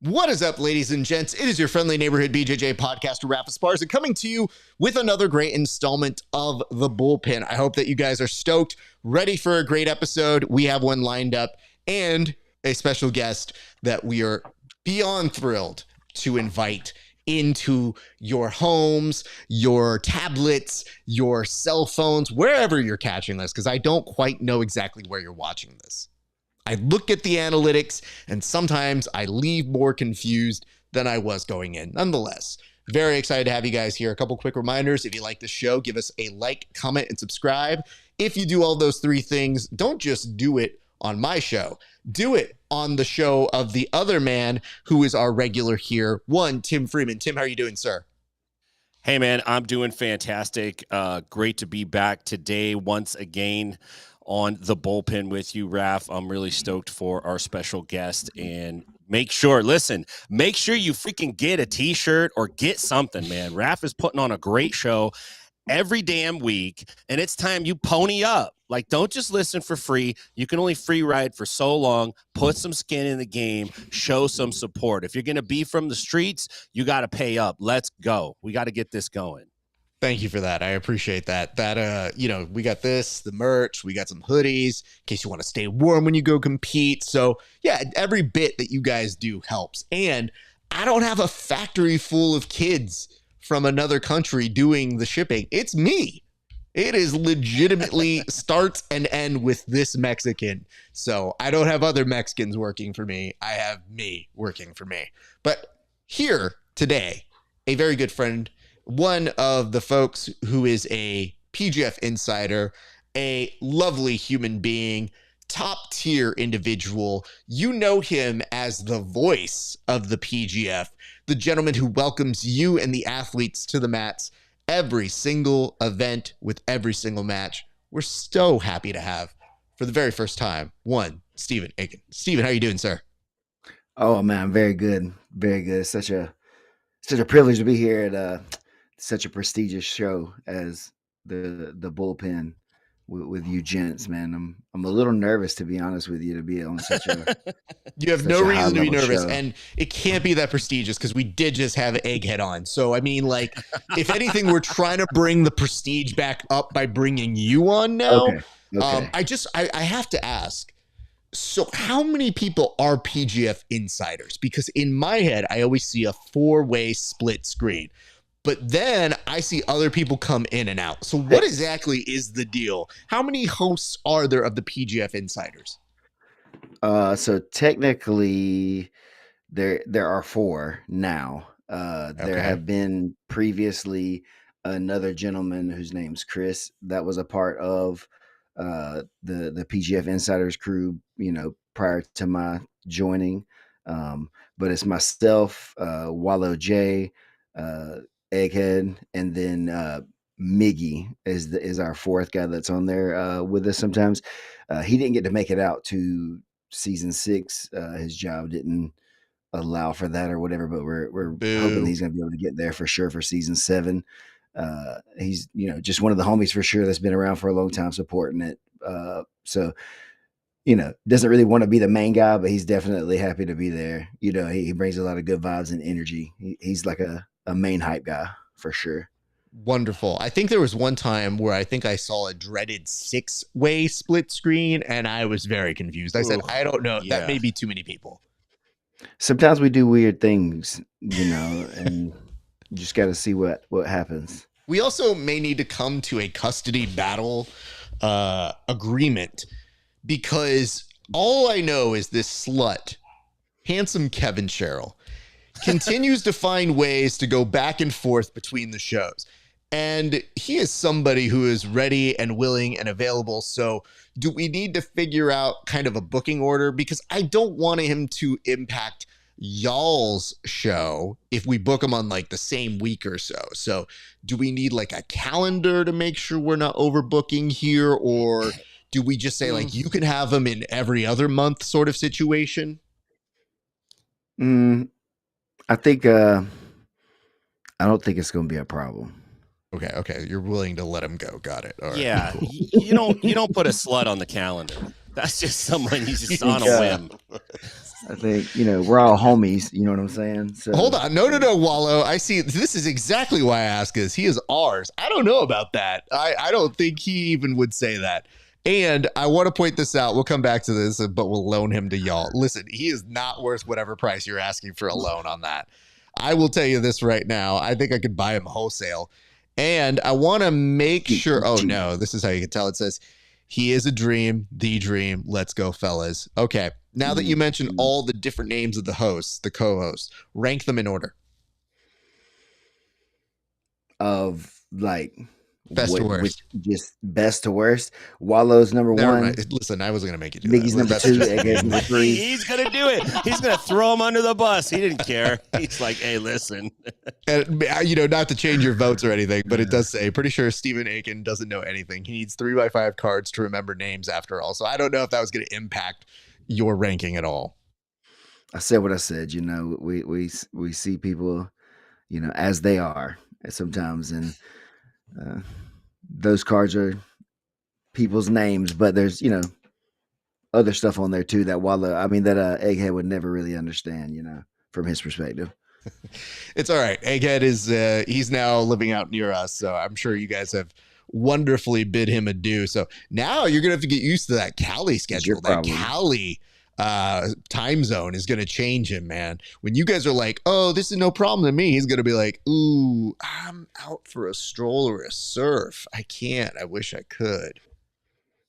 What is up, ladies and gents? It is your friendly neighborhood BJJ podcaster, RAF ESPARZA, coming to you with another great installment of The Bullpen. I hope that you guys are stoked, ready for a great episode. We have one lined up and a special guest that we are beyond thrilled to invite into your homes, your tablets, your cell phones, wherever you're catching this, because I don't quite know exactly where you're watching this. I look at the analytics and sometimes I leave more confused than I was going in. Nonetheless, very excited to have you guys here. A couple quick reminders. If you like the show, give us a like, comment, and subscribe. If you do all those three things, don't just do it on my show. Do it on the show of the other man who is our regular here, one Tim Freeman. Tim, how are you doing, sir? Hey, man, I'm doing fantastic. Great to be back today once again on The Bullpen with you, Raf. I'm really stoked for our special guest, and make sure you freaking get a t-shirt or get something, man. Raf is putting on a great show every damn week, and it's time you pony up. Like, don't just listen for free. You can only free ride for so long. Put some skin in the game. Show some support. If you're going to be from the streets, you got to pay up. Let's go. We got to get this going. Thank you for that. I appreciate that. We got this, the merch, we got some hoodies in case you want to stay warm when you go compete. So yeah, every bit that you guys do helps. And I don't have a factory full of kids from another country doing the shipping. It's me. It is legitimately starts and end with this Mexican. So I don't have other Mexicans working for me. I have me working for me. But here today, a very good friend, one of the folks who is a PGF insider, a lovely human being, top tier individual. You know him as the voice of the PGF, the gentleman who welcomes you and the athletes to the mats every single event with every single match. We're so happy to have, for the very first time, one STEPHEN EAKIN. STEPHEN, how are you doing, sir? Oh man, very good, very good. Such a privilege to be here at such a prestigious show as the Bullpen with you gents, man. I'm a little nervous, to be honest with you, to be on such a you have no reason to be nervous show. And it can't be that prestigious because we did just have Egghead on. So I mean, like, if anything, we're trying to bring the prestige back up by bringing you on now. Okay. I have to ask, so how many people are PGF insiders? Because in my head, I always see a 4-way split screen. But then I see other people come in and out. So what exactly is the deal? How many hosts are there of the PGF Insiders? So technically, there are 4 now. There have been previously another gentleman whose name's Chris that was a part of the PGF Insiders crew, prior to my joining. But it's myself, Wallow J, Egghead, and then Miggy is our 4th guy that's on there with us sometimes. He didn't get to make it out to season 6. His job didn't allow for that or whatever, but we're hoping he's going to be able to get there for sure for season 7. He's just one of the homies for sure that's been around for a long time supporting it. So doesn't really want to be the main guy, but he's definitely happy to be there. He brings a lot of good vibes and energy. He's like a main hype guy for sure. Wonderful. I think there was one time where I think I saw a dreaded 6-way split screen and I was very confused. I said, I don't know. Yeah. That may be too many people. Sometimes we do weird things, and you just got to see what happens. We also may need to come to a custody battle agreement, because all I know is this slut, handsome Kevin Sherrill, continues to find ways to go back and forth between the shows. And he is somebody who is ready and willing and available. So do we need to figure out kind of a booking order? Because I don't want him to impact y'all's show if we book him on like the same week or so. So do we need like a calendar to make sure we're not overbooking here? Or do we just say like, you can have him in every other month sort of situation? I think, I don't think it's going to be a problem. Okay. You're willing to let him go. Got it. All right. Yeah. You don't put a slut on the calendar. That's just someone he's just on a whim. I think, we're all homies. You know what I'm saying? So, hold on. No, Wallow. I see. This is exactly why I ask this. He is ours. I don't know about that. I don't think he even would say that. And I want to point this out. We'll come back to this, but we'll loan him to y'all. Listen, he is not worth whatever price you're asking for a loan on that. I will tell you this right now. I think I could buy him wholesale. And I want to make sure. Oh, no, this is how you can tell. It says, he is a dream, the dream. Let's go, fellas. Okay. Now that you mentioned all the different names of the hosts, the co-hosts, rank them in order. Of like best to worst. Just best to worst. Wallow's number one. Right. Listen, I wasn't going to make you do Mickey's that. number two. Egghead's number three. He's going to do it. He's going to throw him under the bus. He didn't care. He's like, hey, listen. And, not to change your votes or anything, but it does say, pretty sure Stephen Aiken doesn't know anything. He needs 3x5 cards to remember names after all. So I don't know if that was going to impact your ranking at all. I said what I said. We see people, as they are sometimes, and those cards are people's names, but there's other stuff on there too that Egghead would never really understand, from his perspective. It's all right. Egghead is he's now living out near us, so I'm sure you guys have wonderfully bid him adieu. So now you're gonna have to get used to that Cali schedule. That Cali time zone is gonna change him, man. When you guys are like, oh, this is no problem to me, he's gonna be like, ooh, I'm out for a stroll or a surf. I can't. I wish I could.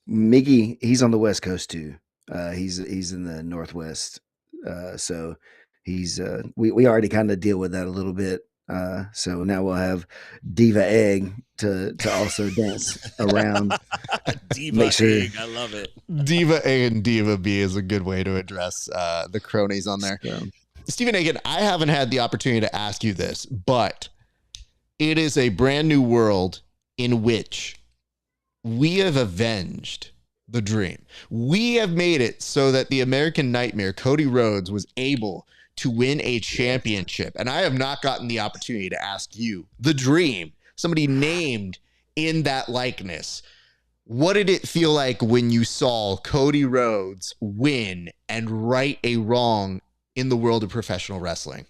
Mickey, he's on the West Coast too. He's in the Northwest. So he's we already kind of deal with that a little bit. So now we'll have Diva Egg to also dance around. Diva Egg, I love it. Diva A and Diva B is a good way to address the cronies on there. Yeah. Stephen Aiken, I haven't had the opportunity to ask you this, but it is a brand new world in which we have avenged the dream. We have made it so that the American Nightmare, Cody Rhodes, was able to win a championship. And I have not gotten the opportunity to ask you, the dream, somebody named in that likeness, what did it feel like when you saw Cody Rhodes win and right a wrong in the world of professional wrestling?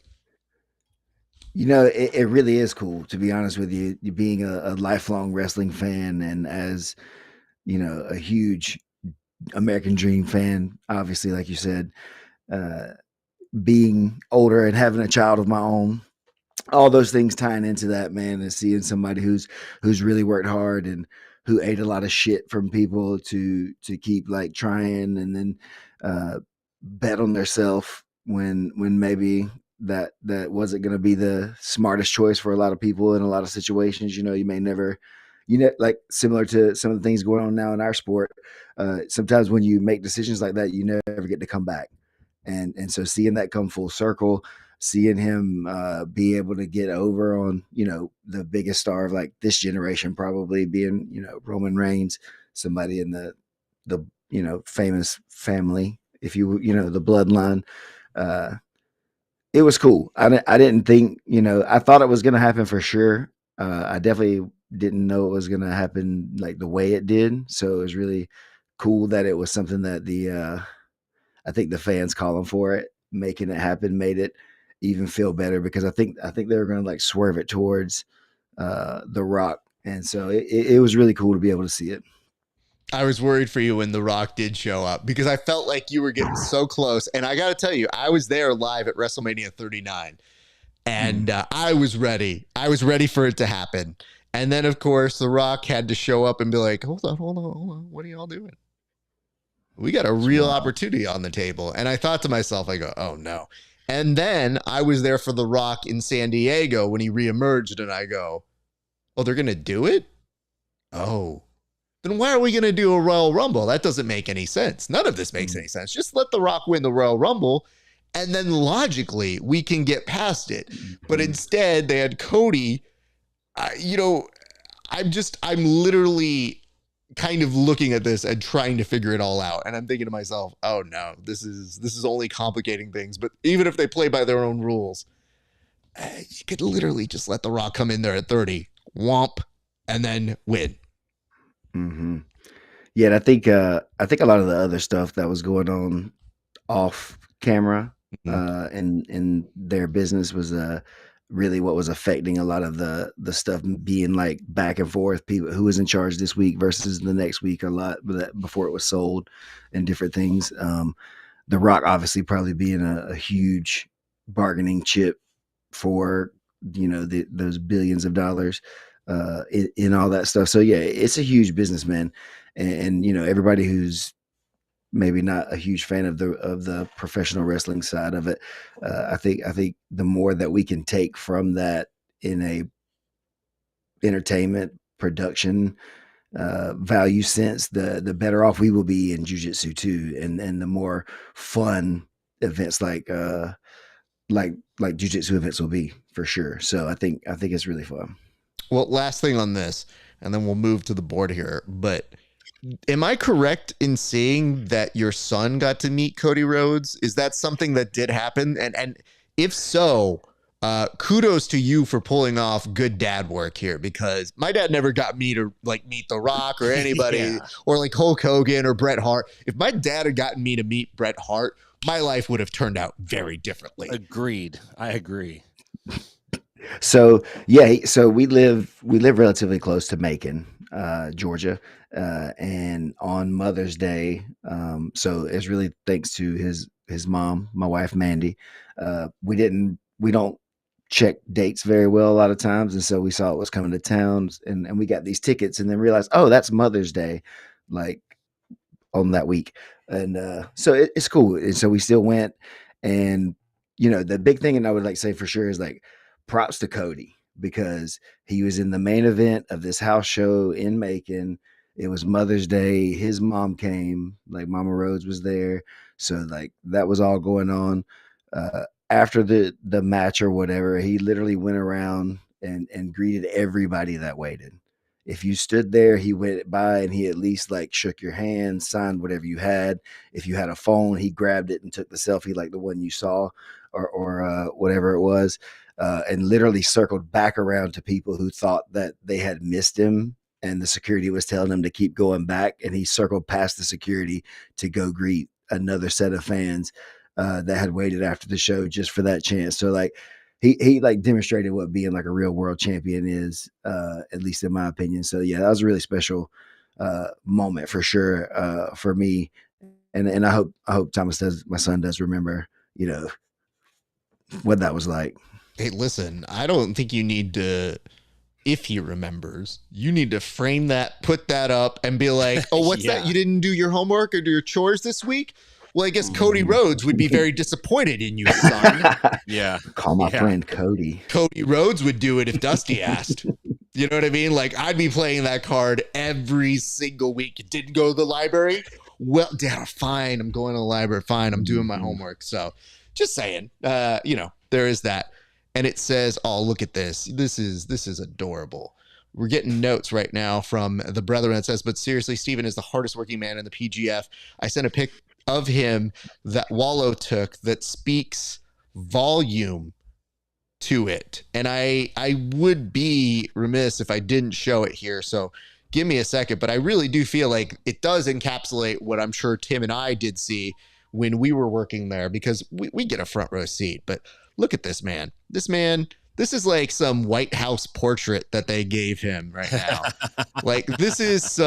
It really is cool, to be honest with you, being a lifelong wrestling fan, and as, a huge American Dream fan, obviously, like you said, being older and having a child of my own, all those things tying into that, man, and seeing somebody who's really worked hard and who ate a lot of shit from people to keep like trying, and then bet on theirself when maybe that wasn't going to be the smartest choice for a lot of people in a lot of situations. You may never, like similar to some of the things going on now in our sport. Sometimes when you make decisions like that, you never get to come back. And so seeing that come full circle, seeing him be able to get over on, the biggest star of like this generation, probably being, Roman Reigns, somebody in the famous family, if the bloodline, it was cool. I didn't think, I thought it was going to happen for sure. I definitely didn't know it was going to happen like the way it did. So it was really cool that it was something that I think the fans calling for it, making it happen, made it even feel better, because I think they were going to like swerve it towards The Rock. And so it was really cool to be able to see it. I was worried for you when The Rock did show up, because I felt like you were getting so close. And I got to tell you, I was there live at WrestleMania 39, and I was ready. I was ready for it to happen. And then, of course, The Rock had to show up and be like, hold on. What are y'all doing? We got a real opportunity on the table. And I thought to myself, I go, oh, no. And then I was there for The Rock in San Diego when he reemerged, and I go, oh, they're going to do it? Oh. Then why are we going to do a Royal Rumble? That doesn't make any sense. None of this makes any sense. Just let The Rock win the Royal Rumble, and then logically we can get past it. But instead, they had Cody. I'm literally kind of looking at this and trying to figure it all out. And I'm thinking to myself, oh no, this is only complicating things. But even if they play by their own rules, you could literally just let The Rock come in there at 30, womp, and then win. Mm-hmm. Yeah, and I think a lot of the other stuff that was going on off camera in their business was really what was affecting a lot of the stuff being like back and forth. People who was in charge this week versus the next week, a lot before it was sold, and different things. The Rock obviously probably being a huge bargaining chip for those billions of dollars in all that stuff. So yeah, it's a huge business, man. And everybody who's maybe not a huge fan of the professional wrestling side of it, I think the more that we can take from that in a entertainment production value sense, the better off we will be in jiu-jitsu too, and the more fun events like jiu-jitsu events will be, for sure. So I think it's really fun. Well, last thing on this, and then we'll move to the board here, but am I correct in saying that your son got to meet Cody Rhodes? Is that something that did happen? And if so, kudos to you for pulling off good dad work here, because my dad never got me to meet The Rock or anybody or like Hulk Hogan or Bret Hart. If my dad had gotten me to meet Bret Hart, my life would have turned out very differently. Agreed. I agree. So yeah, so we live relatively close to Macon, Georgia, and on Mother's Day, so it's really thanks to his mom, my wife Mandy. We don't check dates very well a lot of times, and so we saw it was coming to town, and we got these tickets, and then realized, oh, that's Mother's Day, like on that week, and so it's cool, and so we still went, and the big thing, and I would like say for sure, is like, props to Cody, because he was in the main event of this house show in Macon. It was Mother's Day. His mom came, like Mama Rhodes was there. So like that was all going on. After the match or whatever, he literally went around and greeted everybody that waited. If you stood there, he went by and he at least like shook your hand, signed whatever you had. If you had a phone, he grabbed it and took the selfie, like the one you saw, or whatever it was. And literally circled back around to people who thought that they had missed him, and the security was telling him to keep going back. And he circled past the security to go greet another set of fans that had waited after the show just for that chance. So like he like demonstrated what being like a real world champion is, at least in my opinion. So yeah, that was a really special moment for sure, for me. And I hope my son does remember, what that was like. Hey, listen, I don't think you need to, if he remembers, you need to frame that, put that up, and be like, oh, what's that? You didn't do your homework or do your chores this week? Well, I guess Cody Rhodes would be very disappointed in you, son. Yeah. Call my friend Cody. Cody Rhodes would do it if Dusty asked. You know what I mean? Like, I'd be playing that card every single week. You didn't go to the library? Well, Dad, fine. I'm going to the library. Fine. I'm doing my homework. So just saying, there is that. And it says, oh, look at this. This is adorable. We're getting notes right now from the brethren. It says, but seriously, Stephen is the hardest working man in the PGF. I sent a pic of him that Wallow took that speaks volume to it. And I would be remiss if I didn't show it here. So give me a second. But I really do feel like it does encapsulate what I'm sure Tim and I did see when we were working there, because we get a front row seat. But look at this man. This is like some White House portrait that they gave him right now. Like, this is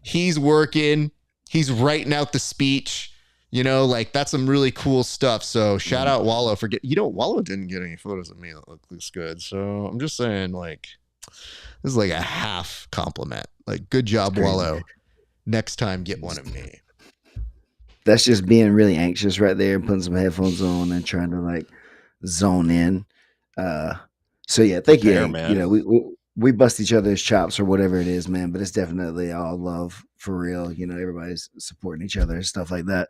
he's working, he's writing out the speech, like that's some really cool stuff. So shout out Wallow for Wallow didn't get any photos of me that look this good. So I'm just saying, like, This is like a half compliment. Like, good job, Wallow. Next time, get one of me. That's just being really anxious right there and putting some headphones on and trying to like zone in. So yeah, thank you, man. You know, we bust each other's chops or whatever it is, man. But it's definitely all love for real. You know, everybody's supporting each other and stuff like that.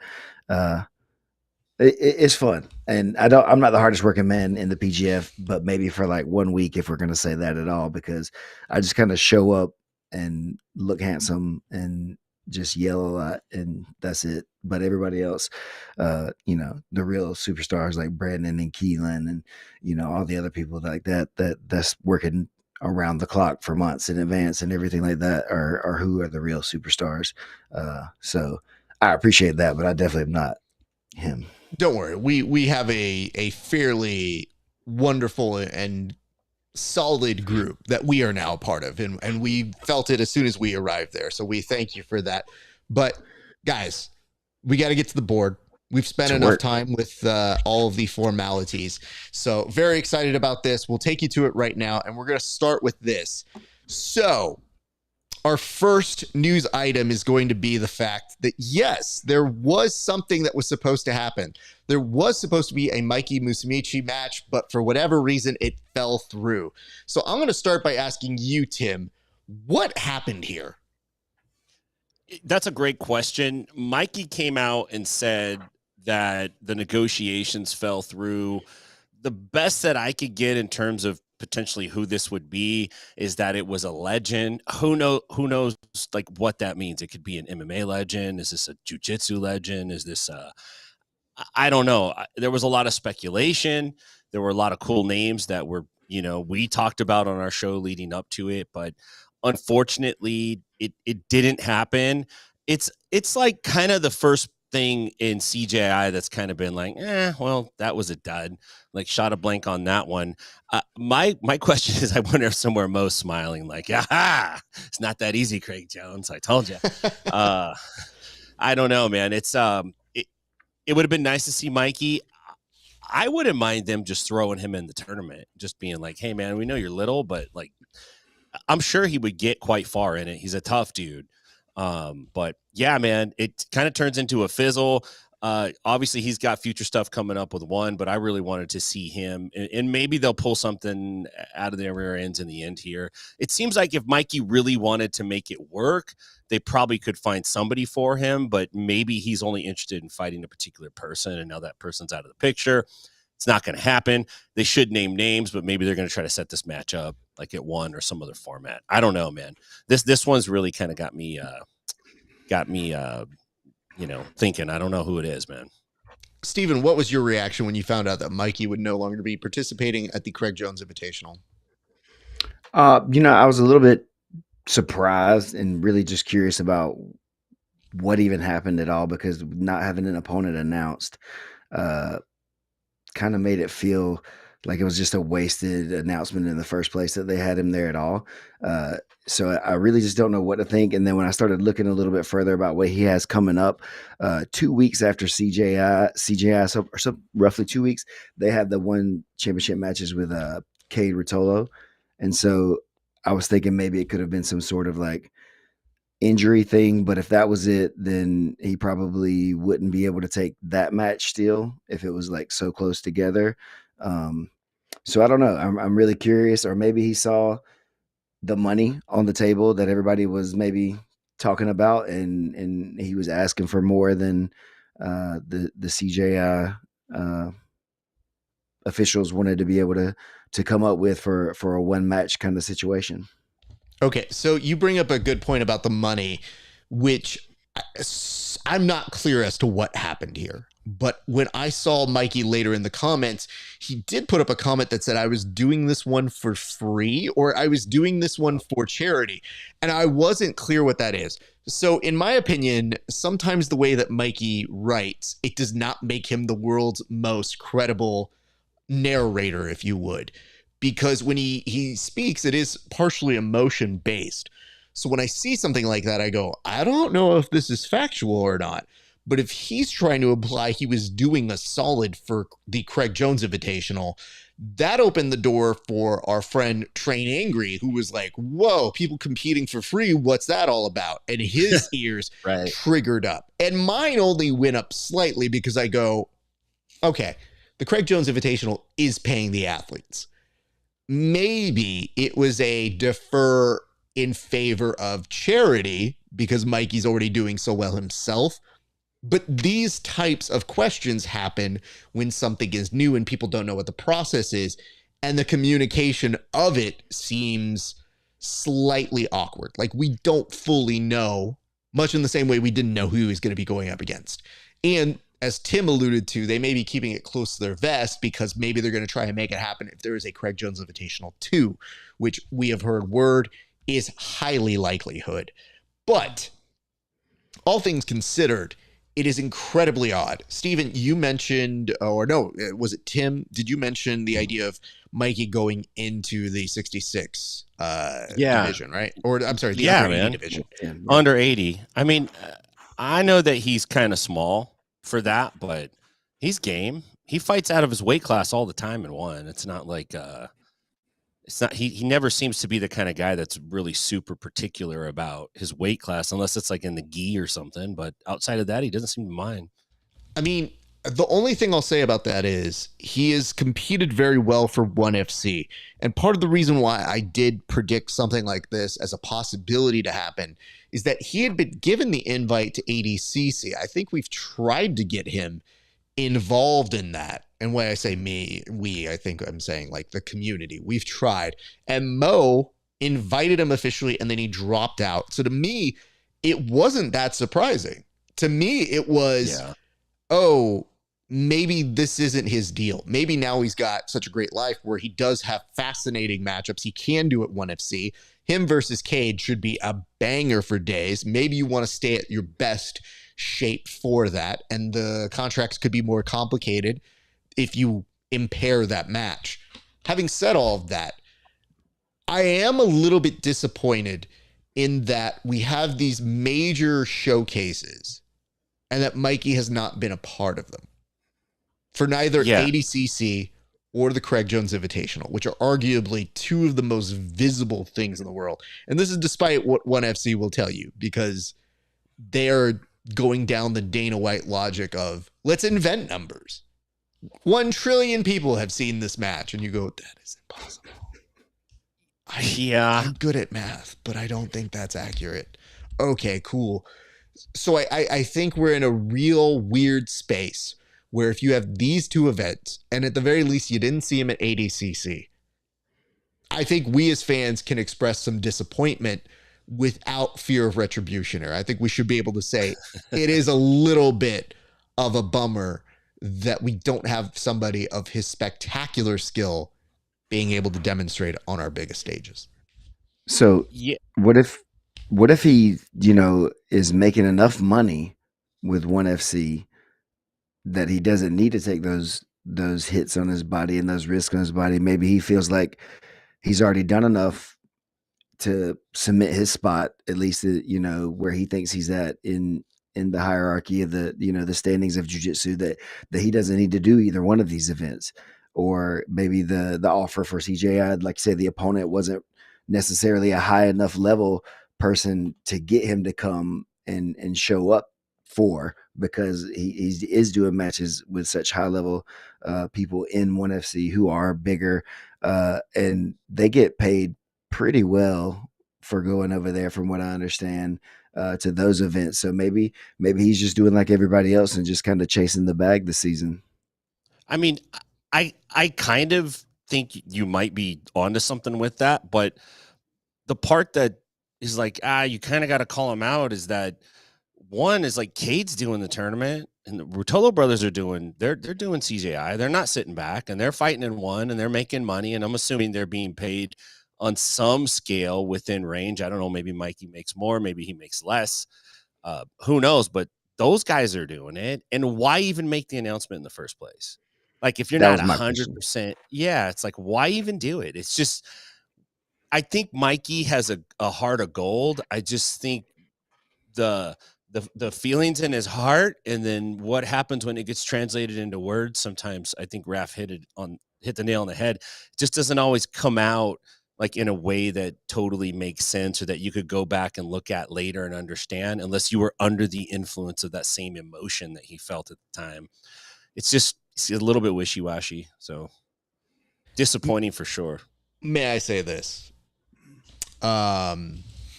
It's fun, and I'm not the hardest working man in the PGF, but maybe for like 1 week, if we're gonna say that at all, because I just kind of show up and look handsome and just yell a lot, and that's it. But everybody else, you know, the real superstars like Brandon and Keelan, and you know all the other people like that's working around the clock for months in advance and everything like that are who are the real superstars. So I appreciate that, but I definitely am not him. Don't worry. We have a fairly wonderful and solid group that we are now a part of, and we felt it as soon as we arrived there. So we thank you for that. But guys, we got to get to the board. We've spent enough time with all of the formalities. So very excited about this. We'll take you to it right now, and we're going to start with this. So our first news item is going to be the fact that, yes, there was something that was supposed to happen. There was supposed to be a Mikey Musumeci match, but for whatever reason, it fell through. So I'm going to start by asking you, Tim, what happened here? That's a great question. Mikey came out and said that the negotiations fell through. The best that I could get in terms of potentially who this would be is that it was a legend. Who knows like what that means? It could be an MMA legend. Is this a jiu-jitsu legend? Is this I don't know. There was a lot of speculation. There were a lot of cool names that were, you know, we talked about on our show leading up to it, but unfortunately it didn't happen. It's like kind of the first thing in CJI that's kind of been like, well, that was a dud. Like, shot a blank on that one. My question is, I wonder if somewhere Mo's smiling like, aha, it's not that easy, Craig Jones. I told you. I don't know, man. It's it would have been nice to see Mikey. I wouldn't mind them just throwing him in the tournament, just being like, hey, man, we know you're little, but like, I'm sure he would get quite far in it. He's a tough dude. But yeah, man, it kind of turns into a fizzle. Obviously he's got future stuff coming up with one, but I really wanted to see him, and maybe they'll pull something out of their rear ends in the end here. It seems like if Mikey really wanted to make it work, they probably could find somebody for him, but maybe he's only interested in fighting a particular person, and now that person's out of the picture. It's not going to happen. They should name names, but maybe they're going to try to set this match up like at one or some other format. I don't know, man. This one's really kind of got me you know, thinking. I don't know who it is, man. Stephen, what was your reaction when you found out that Mikey would no longer be participating at the Craig Jones Invitational? You know, I was a little bit surprised and really just curious about what even happened at all, because not having an opponent announced kind of made it feel like it was just a wasted announcement in the first place that they had him there at all. So I really just don't know what to think. And then when I started looking a little bit further about what he has coming up, 2 weeks after CJI, so roughly 2 weeks, they had the one championship matches with Cade Rotolo. And so I was thinking maybe it could have been some sort of like injury thing, but if that was it, then he probably wouldn't be able to take that match still if it was like so close together. So I don't know. I'm really curious, or maybe he saw the money on the table that everybody was maybe talking about, and he was asking for more than the CJI officials wanted to be able to come up with for a one match kind of situation. Okay, so you bring up a good point about the money, which I'm not clear as to what happened here. But when I saw Mikey later in the comments, he did put up a comment that said, I was doing this one for free, or I was doing this one for charity. And I wasn't clear what that is. So in my opinion, sometimes the way that Mikey writes, it does not make him the world's most credible narrator, if you would. Because when he speaks, it is partially emotion based. So when I see something like that, I go, I don't know if this is factual or not. But if he's trying to imply he was doing a solid for the Craig Jones Invitational, That opened the door for our friend Train Angry, who was like, whoa, people competing for free. What's that all about? And his ears triggered up. And mine only went up slightly because I go, okay, the Craig Jones Invitational is paying the athletes. Maybe it was a defer in favor of charity because Mikey's already doing so well himself. But these types of questions happen when something is new and people don't know what the process is. And the communication of it seems slightly awkward. Like we don't fully know, much in the same way we didn't know who he was going to be going up against. And as Tim alluded to, they may be keeping it close to their vest because maybe they're going to try and make it happen if there is a Craig Jones Invitational 2, which we have heard word is highly likelihood. But all things considered, it is incredibly odd. Stephen, you mentioned, or no, was it Tim? Did you mention the idea of Mikey going into the 66 division, right? Or I'm sorry, the under 80 division. Yeah. Under 80. I mean, I know that he's kind of small for that, but he's game. He fights out of his weight class all the time and one. It's not like it's not he never seems to be the kind of guy that's really super particular about his weight class unless it's like in the gi or something, but outside of that he doesn't seem to mind. I mean, the only thing I'll say about that is he has competed very well for 1FC, and part of the reason why I did predict something like this as a possibility to happen is that he had been given the invite to ADCC. I think we've tried to get him involved in that. And when I say we, I think I'm saying like the community. We've tried. And Mo invited him officially and then he dropped out. So to me, it wasn't that surprising. To me, it was, oh, maybe this isn't his deal. Maybe now he's got such a great life where he does have fascinating matchups. He can do it 1FC. Him versus Cade should be a banger for days. Maybe you want to stay at your best shape for that, and the contracts could be more complicated if you impair that match. Having said all of that, I am a little bit disappointed in that we have these major showcases and that Mikey has not been a part of them for neither ADCC or the Craig Jones Invitational, which are arguably two of the most visible things in the world. And this is despite what 1FC will tell you, because they're going down the Dana White logic of let's invent numbers. 1 trillion people have seen this match, and you go, that is impossible. I'm good at math, but I don't think that's accurate. Okay, cool. So I think we're in a real weird space where if you have these two events, and at the very least you didn't see him at ADCC, I think we as fans can express some disappointment without fear of retribution. Or I think we should be able to say it is a little bit of a bummer that we don't have somebody of his spectacular skill being able to demonstrate on our biggest stages. So what if he, is making enough money with 1FC that he doesn't need to take those hits on his body and those risks on his body? Maybe he feels like he's already done enough to cement his spot, at least, where he thinks he's at in the hierarchy of the, the standings of jiu-jitsu, that he doesn't need to do either one of these events. Or maybe the offer for CJI, like I said, the opponent wasn't necessarily a high enough level person to get him to come and show up for, because he is doing matches with such high level people in 1FC who are bigger, and they get paid pretty well for going over there, from what I understand, to those events. So maybe he's just doing like everybody else and just kind of chasing the bag this season. I mean, I kind of think you might be onto something with that, but the part that is like, you kind of got to call him out is that one is like Cade's doing the tournament and the Rutolo brothers are doing, they're doing CJI. They're not sitting back and they're fighting in one and they're making money. And I'm assuming they're being paid on some scale within range. I don't know. Maybe Mikey makes more, maybe he makes less. Who knows? But those guys are doing it. And why even make the announcement in the first place? Like, if you're not 100%, it's like, why even do it? It's just, I think Mikey has a heart of gold. I just think the feelings in his heart, and then what happens when it gets translated into words. Sometimes I think Raf hit it on hit the nail on the head. It just doesn't always come out like in a way that totally makes sense or that you could go back and look at later and understand, unless you were under the influence of that same emotion that he felt at the time. It's a little bit wishy-washy. So disappointing for sure. May I say this? How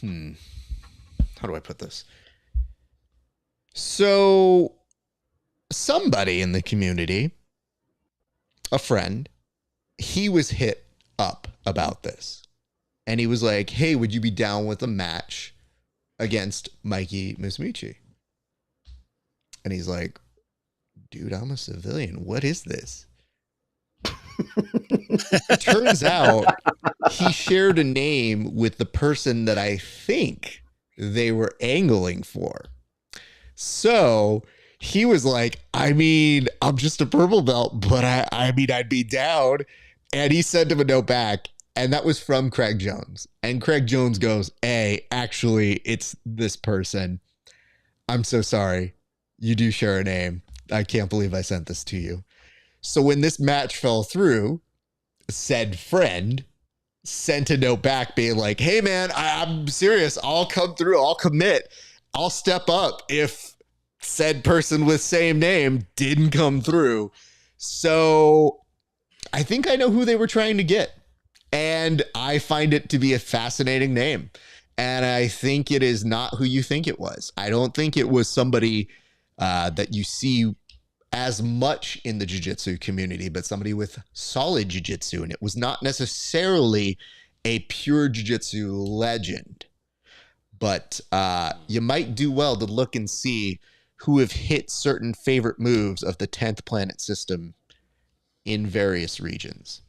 do I put this? So somebody in the community, a friend, he was hit up about this. And he was like, hey, would you be down with a match against Mikey Musumeci? And he's like, dude, I'm a civilian. What is this? It turns out he shared a name with the person that I think they were angling for. So he was like, I mean, I'm just a purple belt, but I mean, I'd be down. And he sent him a note back. And that was from Craig Jones. And Craig Jones goes, hey, actually, it's this person. I'm so sorry. You do share a name. I can't believe I sent this to you. So when this match fell through, said friend sent a note back being like, hey, man, I'm serious. I'll come through. I'll commit. I'll step up if said person with same name didn't come through. So I think I know who they were trying to get. And I find it to be a fascinating name. And I think it is not who you think it was. I don't think it was somebody that you see as much in the jiu-jitsu community, but somebody with solid jiu-jitsu. And it was not necessarily a pure jiu-jitsu legend. But you might do well to look and see who have hit certain favorite moves of the 10th planet system in various regions.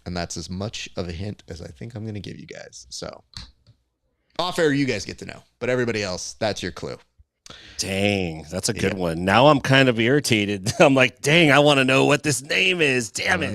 And that's as much of a hint as I think I'm going to give you guys. So off air, you guys get to know, but everybody else, that's your clue. Dang, that's a good one. Now I'm kind of irritated. I'm like, dang, I want to know what this name is. Damn it.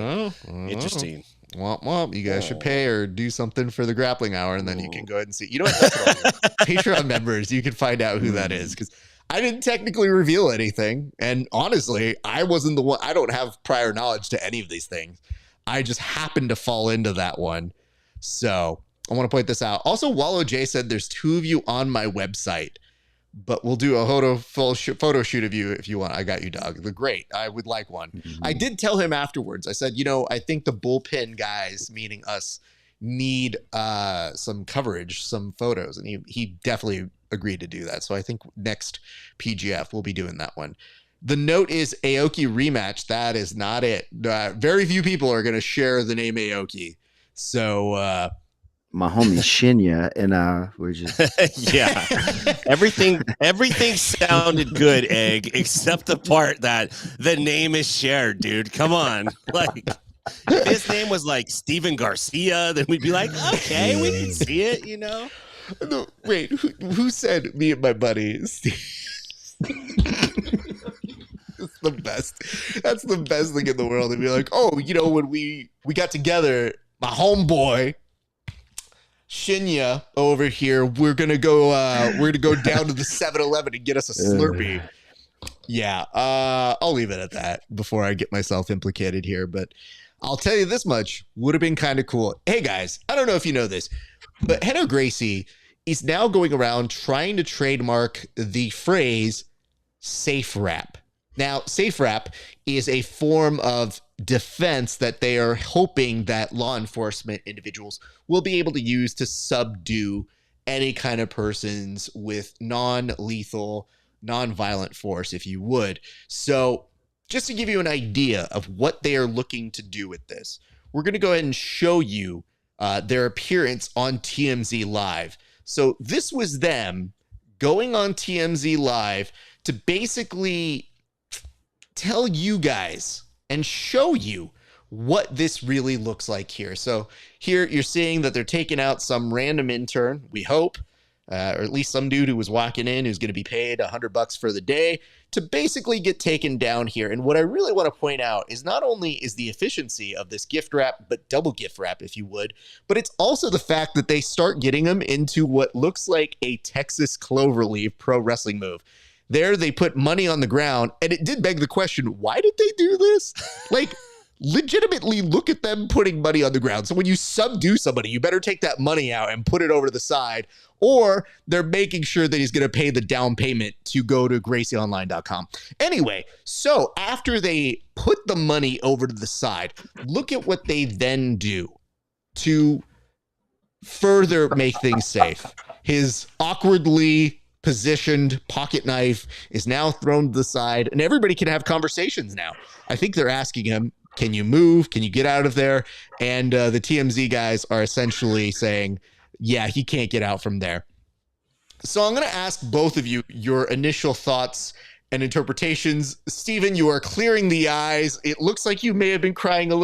Interesting. Womp womp. You guys should pay or do something for the grappling hour, and then you can go ahead and see. You know what? That's what I'll do. Patreon members, you can find out who that is, because I didn't technically reveal anything. And honestly, I wasn't the one. I don't have prior knowledge to any of these things. I just happened to fall into that one. So I want to point this out. Also, Wallow J said there's 2 of you on my website, but we'll do a photo shoot of you if you want. I got you, dog. They're great. I would like one. I did tell him afterwards. I said, I think the bullpen guys, meaning us, need some coverage, some photos. And he definitely agreed to do that. So I think next PGF we'll be doing that one. The note is Aoki rematch. That is not it. Very few people are going to share the name Aoki. So my homie Shinya and we're just yeah. Everything sounded good, Egg, except the part that the name is shared, dude. Come on. Like if his name was like Steven Garcia, then we'd be like, okay, we can see it, No, wait, who said me and my buddy It's the best. That's the best thing in the world. To be like, oh, when we got together, my homeboy Shinya over here, we're gonna go down to the 7-Eleven and get us a Slurpee. Yeah, I'll leave it at that before I get myself implicated here. But I'll tell you this much: would have been kind of cool. Hey guys, I don't know if you know this, but Henno Gracie is now going around trying to trademark the phrase "safe rap." Now, safe rap is a form of defense that they are hoping that law enforcement individuals will be able to use to subdue any kind of persons with non-lethal, non-violent force, if you would. So just to give you an idea of what they are looking to do with this, we're going to go ahead and show you their appearance on TMZ Live. So this was them going on TMZ Live to basically tell you guys and show you what this really looks like here. So here you're seeing that they're taking out some random intern, we hope, or at least some dude who was walking in who's going to be paid $100 for the day to basically get taken down here. And what I really want to point out is not only is the efficiency of this gift wrap, but double gift wrap, if you would, but it's also the fact that they start getting them into what looks like a Texas Cloverleaf pro wrestling move. There, they put money on the ground, and it did beg the question, why did they do this? Like, legitimately look at them putting money on the ground. So when you subdue somebody, you better take that money out and put it over to the side, or they're making sure that he's going to pay the down payment to go to gracieonline.com. Anyway, so after they put the money over to the side, look at what they then do to further make things safe. His awkwardly positioned pocket knife is now thrown to the side, and everybody can have conversations now. I think they're asking him, can you move? Can you get out of there? And the TMZ guys are essentially saying, yeah, he can't get out from there. So I'm going to ask both of you your initial thoughts and interpretations. Stephen, you are clearing the eyes. It looks like you may have been crying a little